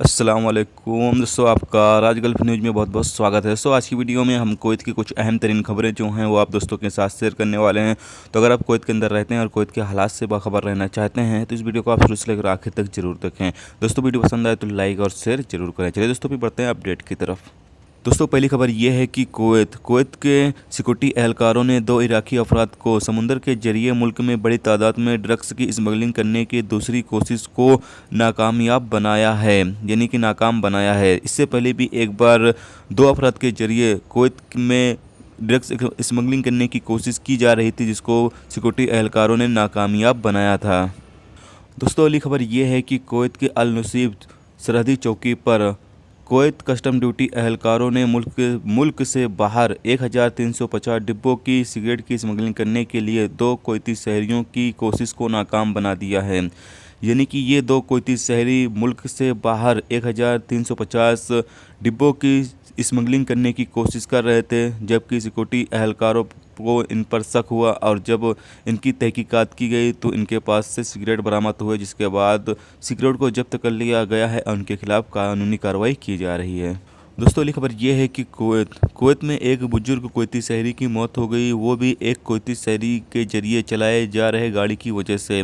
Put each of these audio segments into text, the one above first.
अस्सलामुअलैकुम दोस्तों, आपका राज गल्फ न्यूज़ में बहुत बहुत स्वागत है। आज की वीडियो में हम कुवैत की कुछ अहम तरीन खबरें जो हैं वो आप दोस्तों के साथ शेयर करने वाले हैं। तो अगर आप कुवैत के अंदर रहते हैं और कुवैत के हालात से बाखबर रहना चाहते हैं तो इस वीडियो को आप शुरू से लेकर आखिर तक जरूर देखें। दोस्तों वीडियो पसंद आए तो लाइक और शेयर जरूर करें। चलिए दोस्तों, भी बढ़ते हैं अपडेट की तरफ। दोस्तों पहली खबर यह है कि कुवैत के सिक्योरिटी एहलकारों ने 2 इराकी अफराद को समुंदर के जरिए मुल्क में बड़ी तादाद में ड्रग्स की स्मगलिंग करने की दूसरी कोशिश को नाकामयाब बनाया है, यानी कि नाकाम बनाया है। इससे पहले भी एक बार 2 अफराद के जरिए कुवैत में ड्रग्स स्मगलिंग करने की कोशिश की जा रही थी, जिसको सिक्योरिटी एहलकारों ने नाकामयाब बनाया था। दोस्तों अगली खबर यह है कि कुवैत के अल नसीब सरहदी चौकी पर कुवैत कस्टम ड्यूटी एहलकारों ने मुल्क से बाहर 1350 डिब्बों की सिगरेट की स्मगलिंग करने के लिए 2 कुवैती शहरियों की कोशिश को नाकाम बना दिया है। यानी कि ये 2 कुवैती शहरी मुल्क से बाहर 1350 डिब्बों की स्मगलिंग करने की कोशिश कर रहे थे, जबकि सिक्योरिटी एहलकारों को इन पर शक हुआ और जब इनकी तहकीकात की गई तो इनके पास से सिगरेट बरामद हुए, जिसके बाद सिगरेट को जब्त कर लिया गया है और उनके खिलाफ कानूनी कार्रवाई की जा रही है। दोस्तों अगली खबर यह है कि कुवैत में एक बुजुर्ग कुवैती शहरी की मौत हो गई, वो भी एक कुवैती शहरी के जरिए चलाए जा रहे गाड़ी की वजह से।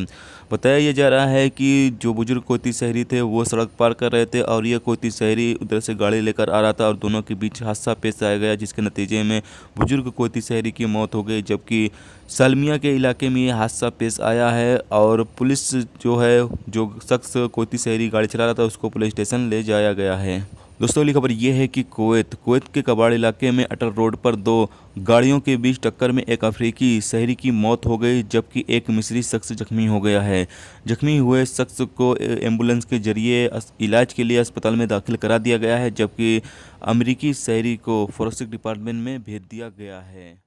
बताया यह जा रहा है कि जो बुजुर्ग कुवैती शहरी थे वो सड़क पार कर रहे थे और यह कुवैती शहरी उधर से गाड़ी लेकर आ रहा था और दोनों के बीच हादसा पेश आ गया, जिसके नतीजे में बुजुर्ग कुवैती शहरी की मौत हो गई। जबकि सालमिया के इलाके में यह हादसा पेश आया है और पुलिस जो शख्स कुवैती शहरी गाड़ी चला रहा था उसको पुलिस स्टेशन ले जाया गया है। दोस्तों अगली खबर यह है कि कुवैत के कबाड़ इलाके में अटल रोड पर 2 गाड़ियों के बीच टक्कर में एक अफ्रीकी शहरी की मौत हो गई, जबकि एक मिस्री शख्स जख्मी हो गया है। जख्मी हुए शख्स को एम्बुलेंस के जरिए इलाज के लिए अस्पताल में दाखिल करा दिया गया है, जबकि अमरीकी शहरी को फोरेंसिक डिपार्टमेंट में भेज दिया गया है।